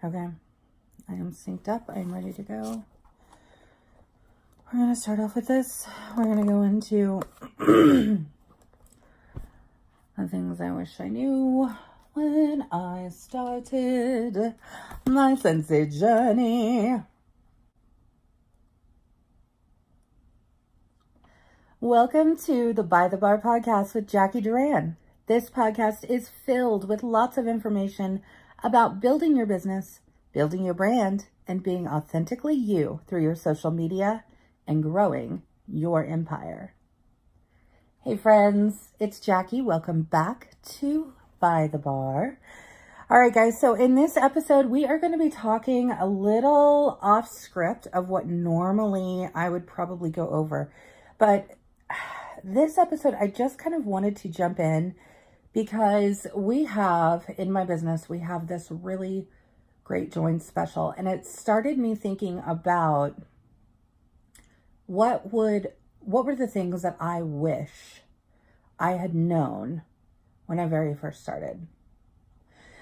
Okay, I am synced up. I'm ready to go. We're going to start off with this. We're going to go into the things I wish I knew when I started my Scentsy journey. Welcome to the By the Bar podcast with Jackie Duran. This podcast is filled with lots of information about building your business, building your brand, and being authentically you through your social media and growing your empire. Hey friends, it's Jackie. Welcome back to By the Bar. All right, guys. So in this episode, we are going to be talking a little off script of what normally I would probably go over. But this episode, I just kind of wanted to jump in because we have, in my business, we have this really great join special. And it started me thinking about what were the things that I wish I had known when I very first started.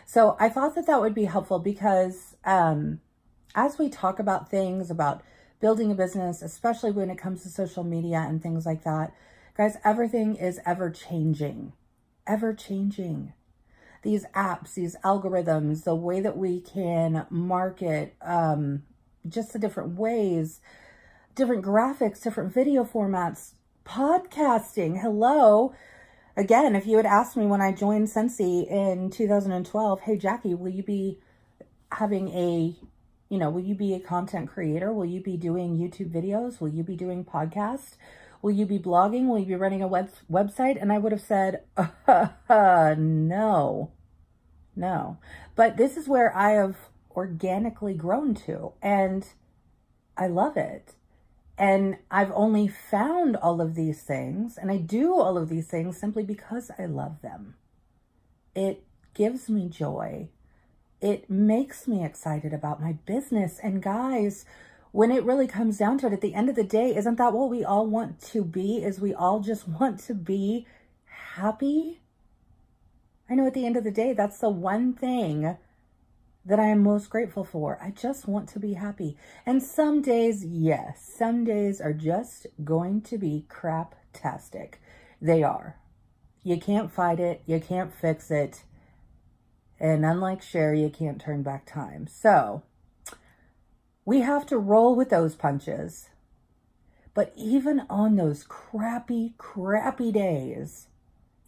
So I thought that would be helpful because as we talk about things about building a business, especially when it comes to social media and things like that, guys, everything is ever changing. These apps, these algorithms, the way that we can market, just the different ways, different graphics, different video formats, podcasting. Hello. Again, if you had asked me when I joined Scentsy in 2012, hey, Jackie, will you be having will you be a content creator? Will you be doing YouTube videos? Will you be doing podcasts? Will you be blogging? Will you be running a website? And I would have said, no. But this is where I have organically grown to, and I love it. And I've only found all of these things, and I do all of these things simply because I love them. It gives me joy. It makes me excited about my business. And guys, when it really comes down to it, at the end of the day, isn't that what we all want to be? Is we all just want to be happy? I know at the end of the day, that's the one thing that I am most grateful for. I just want to be happy. And some days, yes, some days are just going to be crap-tastic. They are. You can't fight it. You can't fix it. And unlike Cher, you can't turn back time. So we have to roll with those punches. But even on those crappy days,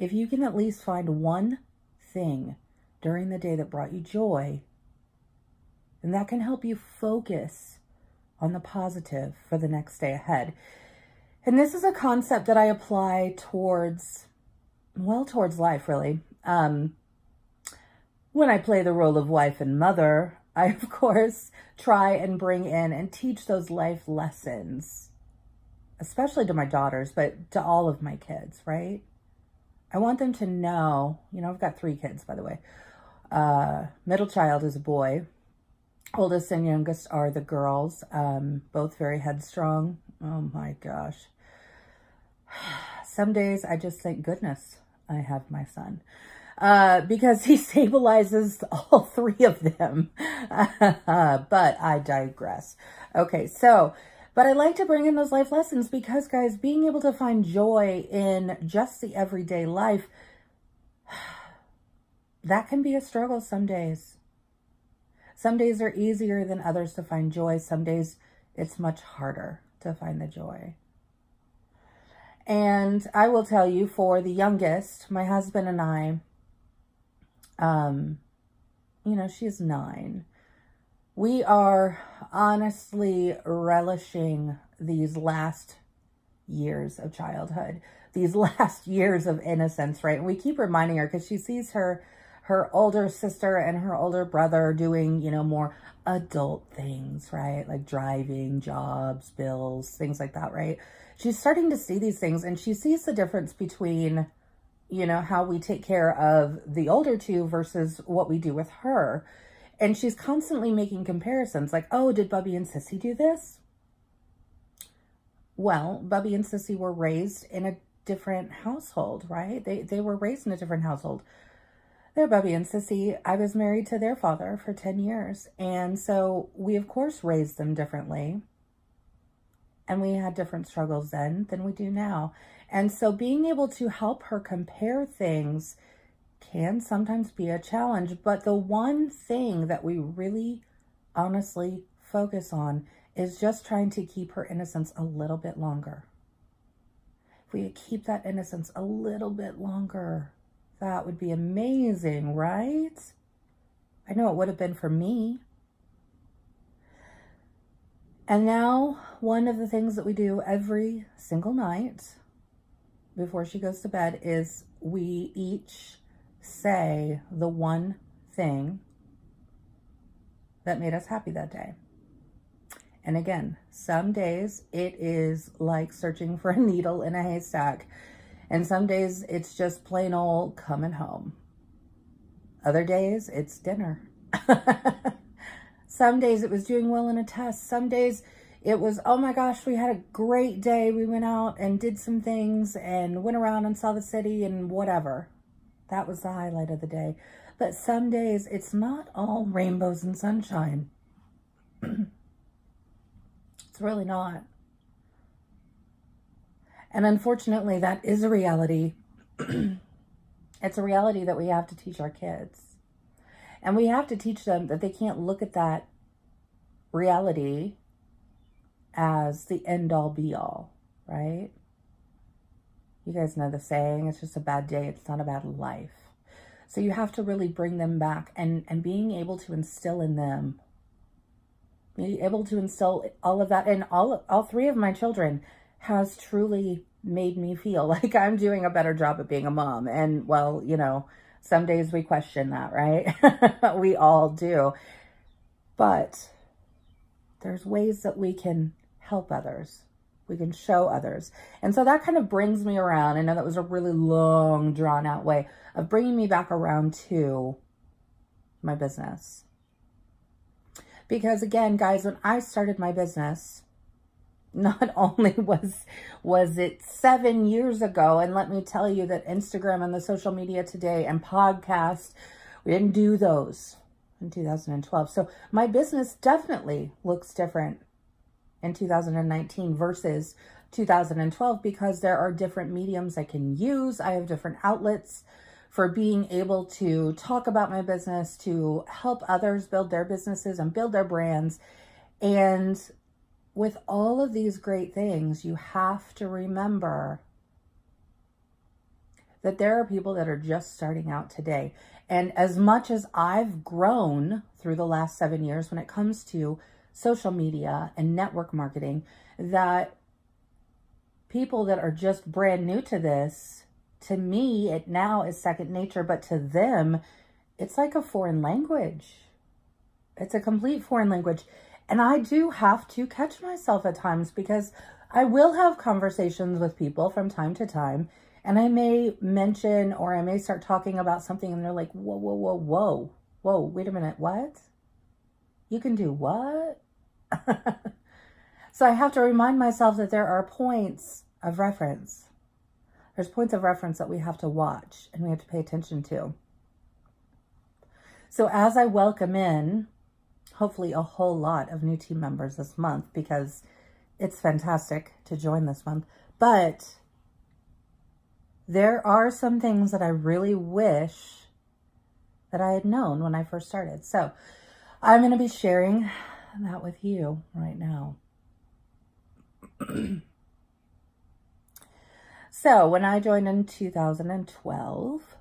if you can at least find one thing during the day that brought you joy, then that can help you focus on the positive for the next day ahead. And this is a concept that I apply towards life, really. When I play the role of wife and mother, I, of course, try and bring in and teach those life lessons, especially to my daughters, but to all of my kids, right? I want them to know, I've got 3 kids, by the way. Middle child is a boy. Oldest and youngest are the girls, both very headstrong. Oh my gosh. Some days I just thank goodness I have my son. Because he stabilizes all 3 of them. But I digress. Okay, but I like to bring in those life lessons because, guys, being able to find joy in just the everyday life, that can be a struggle some days. Some days are easier than others to find joy. Some days it's much harder to find the joy. And I will tell you, for the youngest, my husband and I, she's 9. We are honestly relishing these last years of childhood, these last years of innocence, right? And we keep reminding her because she sees her older sister and her older brother doing, more adult things, right? Like driving, jobs, bills, things like that, right? She's starting to see these things, and she sees the difference between, how we take care of the older 2 versus what we do with her. And she's constantly making comparisons like, oh, did Bubby and Sissy do this? Well, Bubby and Sissy were raised in a different household, right? They were raised in a different household. They're Bubby and Sissy. I was married to their father for 10 years. And so we, of course, raised them differently. And we had different struggles then than we do now. And so being able to help her compare things can sometimes be a challenge. But the one thing that we really honestly focus on is just trying to keep her innocence a little bit longer. If we could keep that innocence a little bit longer, that would be amazing, right? I know it would have been for me. And now, one of the things that we do every single night before she goes to bed is we each say the one thing that made us happy that day. And again, some days it is like searching for a needle in a haystack. And some days it's just plain old coming home. Other days it's dinner. Some days it was doing well in a test. Some days it was, oh my gosh, we had a great day. We went out and did some things and went around and saw the city and whatever. That was the highlight of the day. But some days it's not all rainbows and sunshine. It's really not. And unfortunately, that is a reality. It's a reality that we have to teach our kids. And we have to teach them that they can't look at that reality as the end-all be-all, right? You guys know the saying, it's just a bad day, it's not a bad life. So you have to really bring them back and being able to instill in them, be able to instill all of that. And all three of my children has truly made me feel like I'm doing a better job of being a mom. And well, you know, some days we question that, right? We all do. But there's ways that we can help others. We can show others. And so that kind of brings me around. I know that was a really long, drawn out way of bringing me back around to my business. Because again, guys, when I started my business, not only was it 7 years ago, and let me tell you that Instagram and the social media today and podcasts, we didn't do those in 2012. So my business definitely looks different in 2019 versus 2012 because there are different mediums I can use. I have different outlets for being able to talk about my business, to help others build their businesses and build their brands. And with all of these great things, you have to remember that there are people that are just starting out today. And as much as I've grown through the last 7 years when it comes to social media and network marketing, that people that are just brand new to this, to me, it now is second nature, but to them, it's like a foreign language. It's a complete foreign language. And I do have to catch myself at times because I will have conversations with people from time to time, and I may mention or I may start talking about something and they're like, whoa, whoa, whoa, whoa, whoa, wait a minute, what? You can do what? So I have to remind myself that there are points of reference. There's points of reference that we have to watch and we have to pay attention to. So as I welcome in, hopefully a whole lot of new team members this month, because it's fantastic to join this month. But there are some things that I really wish that I had known when I first started. So I'm going to be sharing that with you right now. So when I joined in 2012,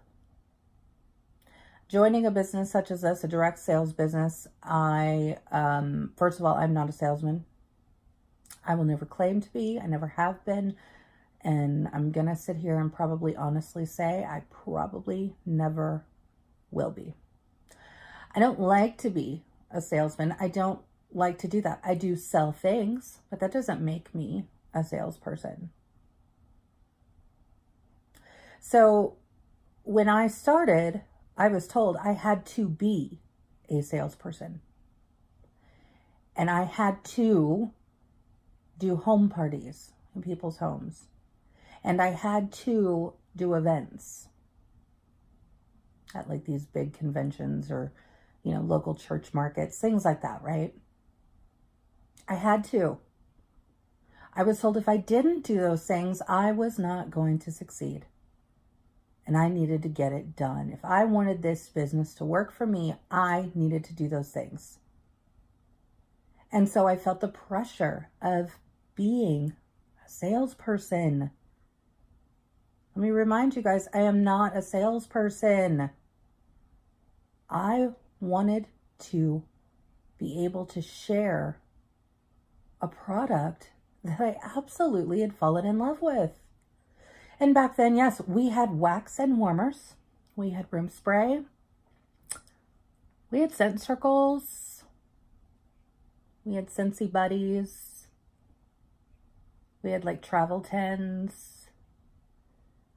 joining a business such as this, a direct sales business, first of all, I'm not a salesman. I will never claim to be. I never have been. And I'm going to sit here and probably honestly say I probably never will be. I don't like to be a salesman. I don't like to do that. I do sell things, but that doesn't make me a salesperson. So when I started, I was told I had to be a salesperson. And I had to do home parties in people's homes. And I had to do events. at like these big conventions or, you know, local church markets, things like that, right? I had to. I was told if I didn't do those things, I was not going to succeed. And I needed to get it done. If I wanted this business to work for me, I needed to do those things. And so I felt the pressure of being a salesperson. Let me remind you guys, I am not a salesperson. I wanted to be able to share a product that I absolutely had fallen in love with. And back then, yes, we had wax and warmers. We had room spray. We had scent circles. We had Scentsy buddies. We had like travel tins.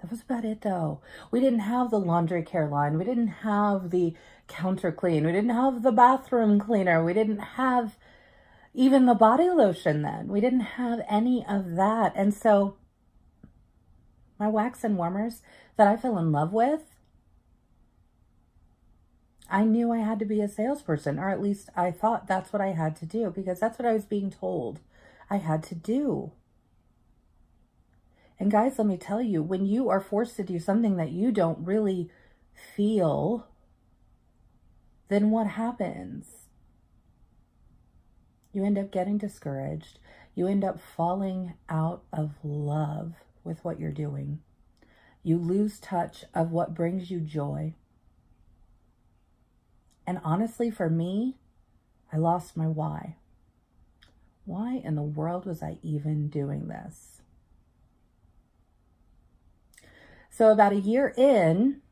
That was about it though. We didn't have the laundry care line. We didn't have the counter clean. We didn't have the bathroom cleaner. We didn't have even the body lotion then. We didn't have any of that. And so my wax and warmers that I fell in love with, I knew I had to be a salesperson, or at least I thought that's what I had to do because that's what I was being told I had to do. And guys, let me tell you, when you are forced to do something that you don't really feel, then what happens? You end up getting discouraged. You end up falling out of love with what you're doing. You lose touch of what brings you joy. And honestly, for me, I lost my why. Why in the world was I even doing this? So about a year in,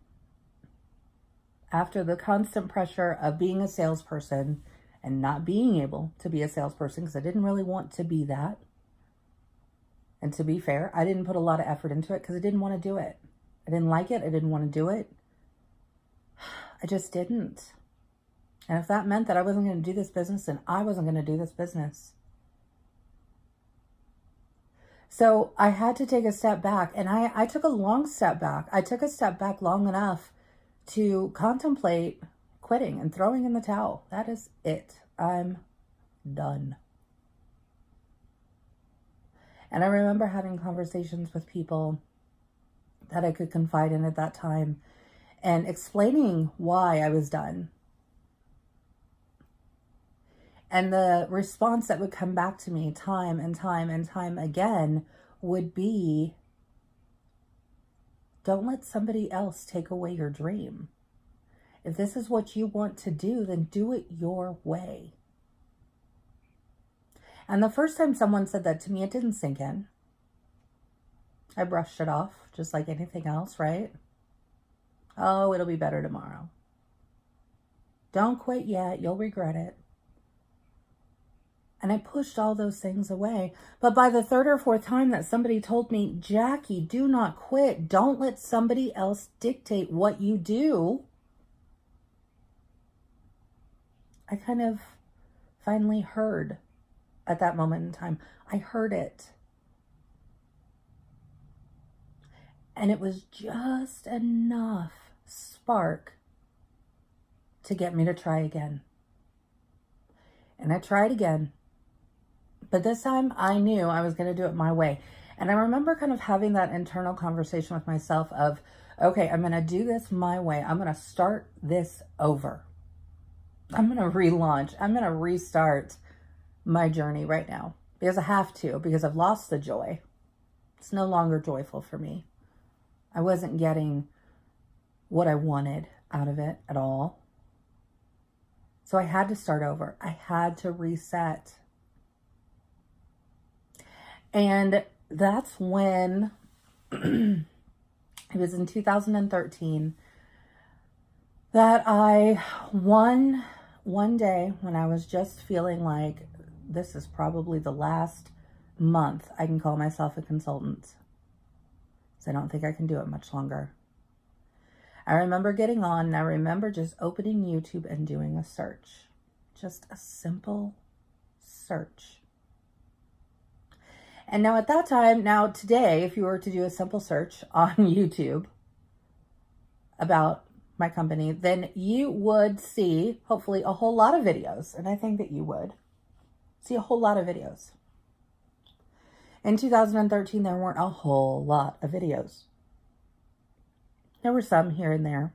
after the constant pressure of being a salesperson and not being able to be a salesperson, because I didn't really want to be that. And to be fair, I didn't put a lot of effort into it because I didn't want to do it. I didn't like it. I didn't want to do it. I just didn't. And if that meant that I wasn't going to do this business, then I wasn't going to do this business. So I had to take a step back, and I took a long step back. I took a step back long enough to contemplate quitting and throwing in the towel. That is it. I'm done. And I remember having conversations with people that I could confide in at that time and explaining why I was done. And the response that would come back to me time and time and time again would be, don't let somebody else take away your dream. If this is what you want to do, then do it your way. And the first time someone said that to me, it didn't sink in. I brushed it off just like anything else, right? Oh, it'll be better tomorrow. Don't quit yet. You'll regret it. And I pushed all those things away. But by the third or fourth time that somebody told me, Jackie, do not quit. Don't let somebody else dictate what you do. I kind of finally heard at that moment in time. I heard it. And it was just enough spark to get me to try again. And I tried again. But this time I knew I was going to do it my way. And I remember kind of having that internal conversation with myself of, okay, I'm going to do this my way. I'm going to start this over. I'm going to relaunch. I'm going to restart my journey right now. Because I have to, because I've lost the joy. It's no longer joyful for me. I wasn't getting what I wanted out of it at all. So I had to start over. I had to reset. And that's when, it was in 2013, that I, one day when I was just feeling like this is probably the last month I can call myself a consultant. So I don't think I can do it much longer. I remember getting on and I remember just opening YouTube and doing a search. Just a simple search. And now at that time, now today, if you were to do a simple search on YouTube about my company, then you would see, hopefully, a whole lot of videos. And I think that you would see a whole lot of videos. In 2013, there weren't a whole lot of videos. There were some here and there.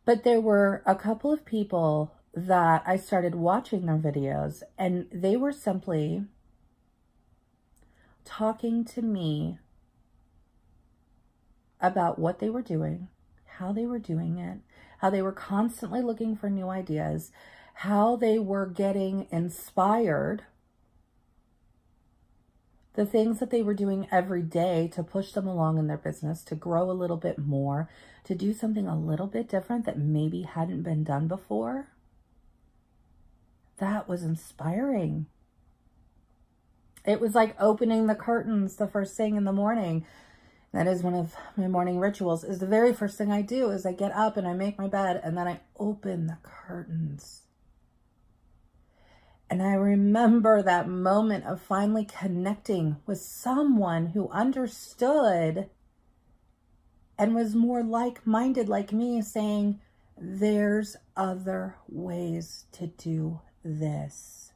But there were a couple of people that I started watching their videos, and they were simply talking to me about what they were doing, how they were doing it, how they were constantly looking for new ideas, how they were getting inspired, the things that they were doing every day to push them along in their business, to grow a little bit more, to do something a little bit different that maybe hadn't been done before. That was inspiring. It was like opening the curtains the first thing in the morning. That is one of my morning rituals. Is the very first thing I do is I get up and I make my bed and then I open the curtains. And I remember that moment of finally connecting with someone who understood and was more like-minded like me, saying, there's other ways to do this.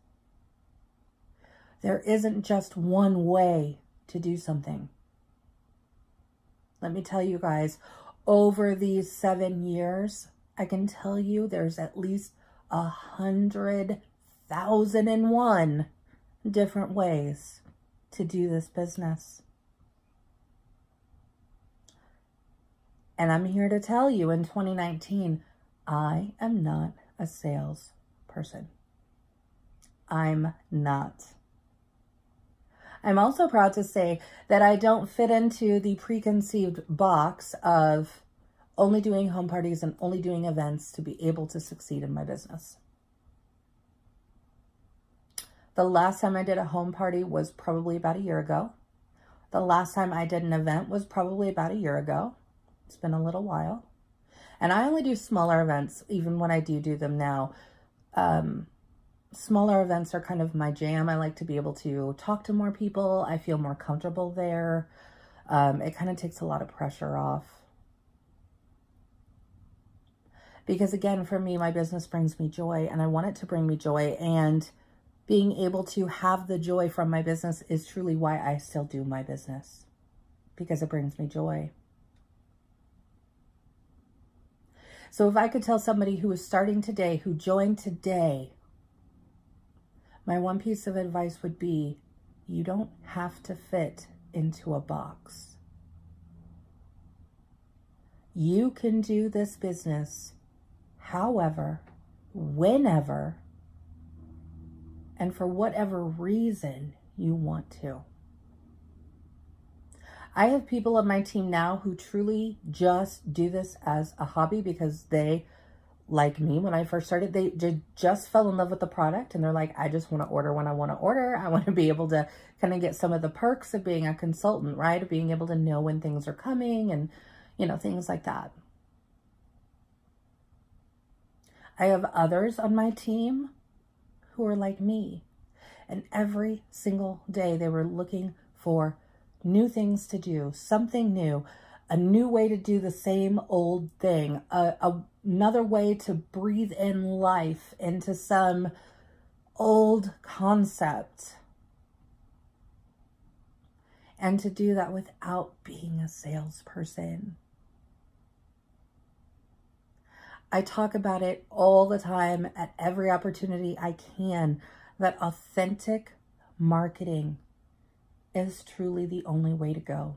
There isn't just one way to do something. Let me tell you guys, over these 7 years, I can tell you there's at least 100,001 different ways to do this business. And I'm here to tell you in 2019, I am not a sales person. I'm not. I'm also proud to say that I don't fit into the preconceived box of only doing home parties and only doing events to be able to succeed in my business. The last time I did a home party was probably about a year ago. The last time I did an event was probably about a year ago. It's been a little while. And I only do smaller events, even when I do them now. Smaller events are kind of my jam. I like to be able to talk to more people. I feel more comfortable there. It kind of takes a lot of pressure off. Because again, for me, my business brings me joy and I want it to bring me joy. And being able to have the joy from my business is truly why I still do my business. Because it brings me joy. So if I could tell somebody who is starting today, who joined today, my one piece of advice would be, you don't have to fit into a box. You can do this business however, whenever, and for whatever reason you want to. I have people on my team now who truly just do this as a hobby because they, like me, when I first started, they just fell in love with the product and they're like, I just want to order when I want to order. I want to be able to kind of get some of the perks of being a consultant, right? Of being able to know when things are coming and, you know, things like that. I have others on my team who are like me, and every single day they were looking for new things to do, something new, a new way to do the same old thing, another way to breathe in life into some old concept. And to do that without being a salesperson. I talk about it all the time at every opportunity I can, that authentic marketing is truly the only way to go.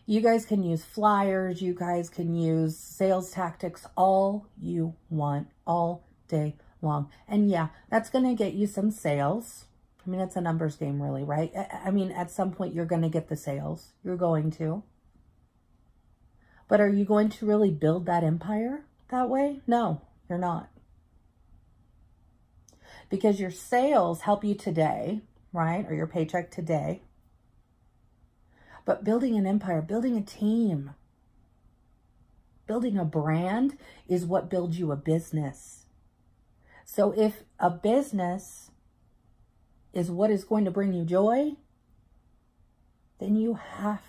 You guys can use flyers, you guys can use sales tactics all you want, all day long. And yeah, that's going to get you some sales. I mean, it's a numbers game really, right? I mean, at some point you're going to get the sales. You're going to. But are you going to really build that empire that way? No, you're not. Because your sales help you today, right? Or your paycheck today. But building an empire, building a team, building a brand is what builds you a business. So if a business is what is going to bring you joy, then you have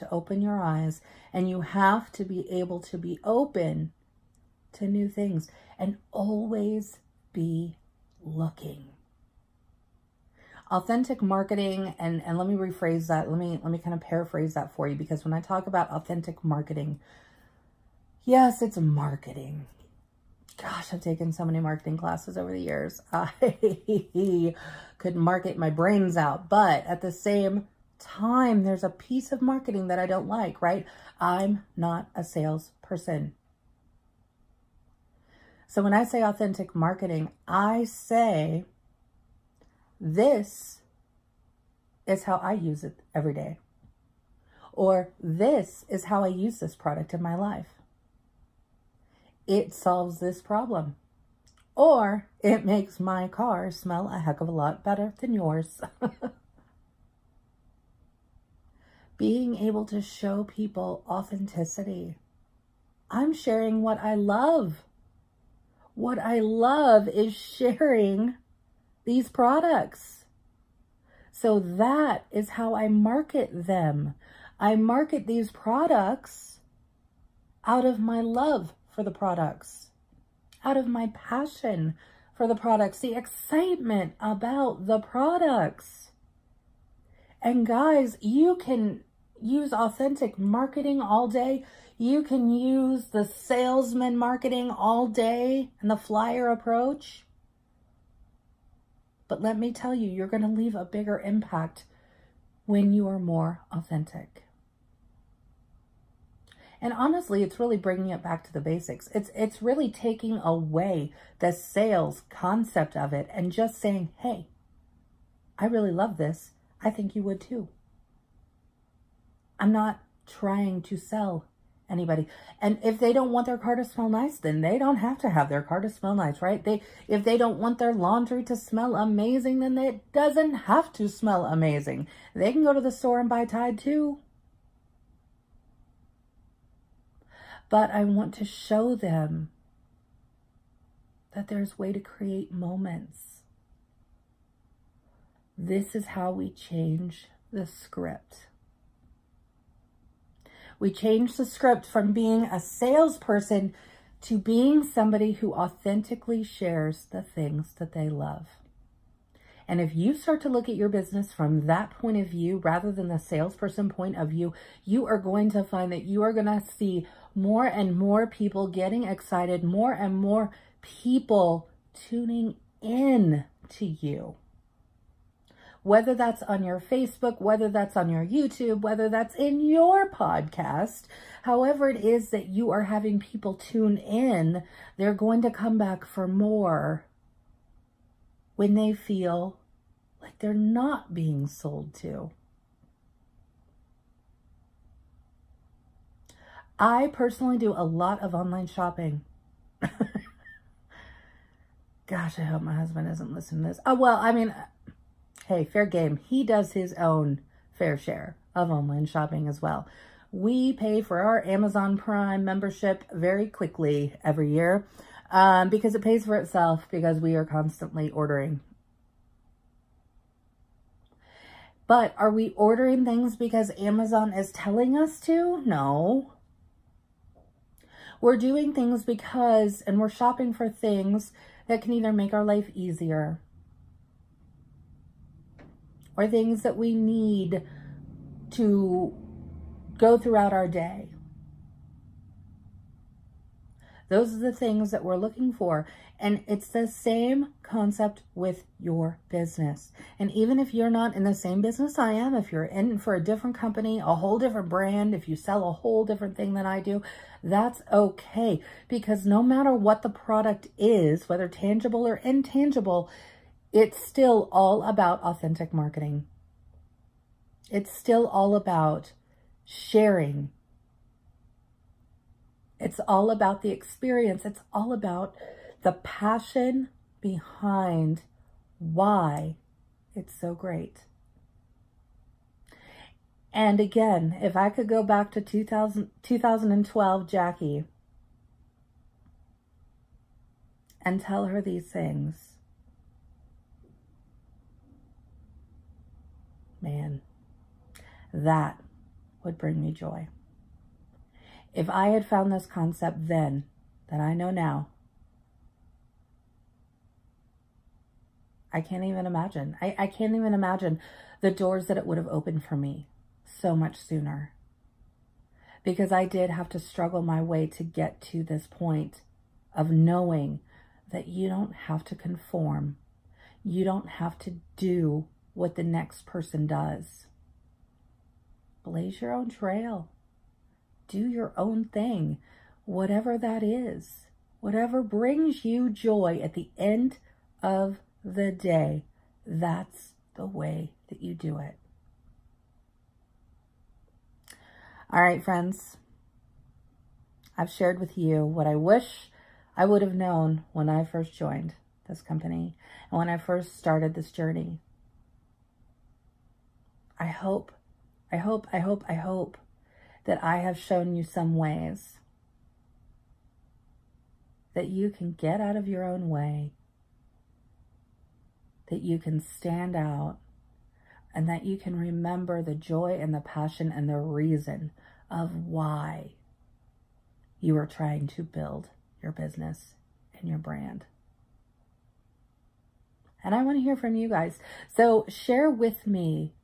to open your eyes, and you have to be able to be open to new things and always be looking. Authentic marketing, and let me rephrase that. Let me kind of paraphrase that for you, because when I talk about authentic marketing, yes, it's marketing. Gosh, I've taken so many marketing classes over the years. I could market my brains out, but at the same time, there's a piece of marketing that I don't like, right? I'm not a salesperson. So when I say authentic marketing, I say, this is how I use it every day. Or this is how I use this product in my life. It solves this problem. Or it makes my car smell a heck of a lot better than yours. Being able to show people authenticity. I'm sharing what I love. What I love is sharing these products. So that is how I market them. I market these products out of my love for the products, out of my passion for the products, the excitement about the products. And guys, you can use authentic marketing all day. You can use the salesman marketing all day and the flyer approach. But let me tell you, you're going to leave a bigger impact when you are more authentic. And honestly, it's really bringing it back to the basics. It's really taking away the sales concept of it and just saying, hey, I really love this. I think you would too. I'm not trying to sell anybody. And if they don't want their car to smell nice, then they don't have to have their car to smell nice, right? If they don't want their laundry to smell amazing, then it doesn't have to smell amazing. They can go to the store and buy Tide too. But I want to show them that there's a way to create moments. This is how we change the script. We change the script from being a salesperson to being somebody who authentically shares the things that they love. And if you start to look at your business from that point of view, rather than the salesperson point of view, you are going to find that you are going to see more and more people getting excited, more and more people tuning in to you. Whether that's on your Facebook, whether that's on your YouTube, whether that's in your podcast, however it is that you are having people tune in, they're going to come back for more when they feel like they're not being sold to. I personally do a lot of online shopping. Gosh, I hope my husband isn't listening to this. Oh, well, I mean, hey, fair game. He does his own fair share of online shopping as well. We pay for our Amazon Prime membership very quickly every year because it pays for itself because we are constantly ordering. But are we ordering things because Amazon is telling us to? No. We're doing things because, and we're shopping for things that can either make our life easier or things that we need to go throughout our day. Those are the things that we're looking for. And it's the same concept with your business. And even if you're not in the same business I am, if you're in for a different company, a whole different brand, if you sell a whole different thing than I do, that's okay. Because no matter what the product is, whether tangible or intangible, it's still all about authentic marketing. It's still all about sharing. It's all about the experience. It's all about the passion behind why it's so great. And again, if I could go back to 2012 Jackie and tell her these things, man, that would bring me joy. If I had found this concept then that I know now, I can't even imagine. I can't even imagine the doors that it would have opened for me so much sooner. Because I did have to struggle my way to get to this point of knowing that you don't have to conform. You don't have to do what the next person does. Blaze your own trail. Do your own thing, whatever that is. Whatever brings you joy at the end of the day, that's the way that you do it. All right, friends, I've shared with you what I wish I would have known when I first joined this company and when I first started this journey. I hope that I have shown you some ways that you can get out of your own way, that you can stand out, and that you can remember the joy and the passion and the reason of why you are trying to build your business and your brand. And I want to hear from you guys. So share with me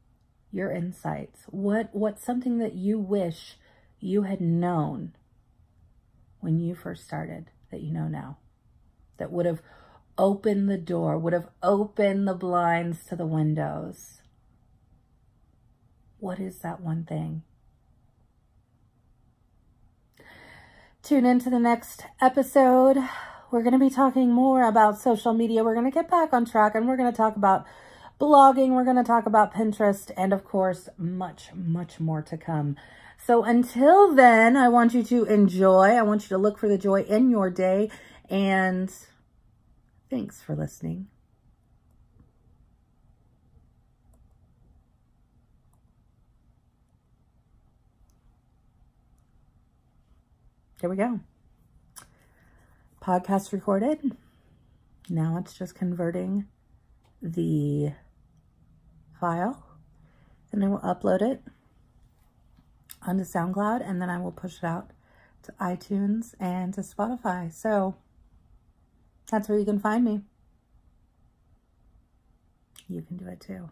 your insights. What's something that you wish you had known when you first started that you know now, that would have opened the door, would have opened the blinds to the windows? What is that one thing? Tune into the next episode. We're going to be talking more about social media. We're going to get back on track, and we're going to talk about blogging. We're going to talk about Pinterest, and of course, much, much more to come. So until then, I want you to enjoy. I want you to look for the joy in your day, and thanks for listening. There we go. Podcast recorded. Now it's just converting the file, and I will upload it onto SoundCloud, and then I will push it out to iTunes and to Spotify. So that's where you can find me. You can do it too.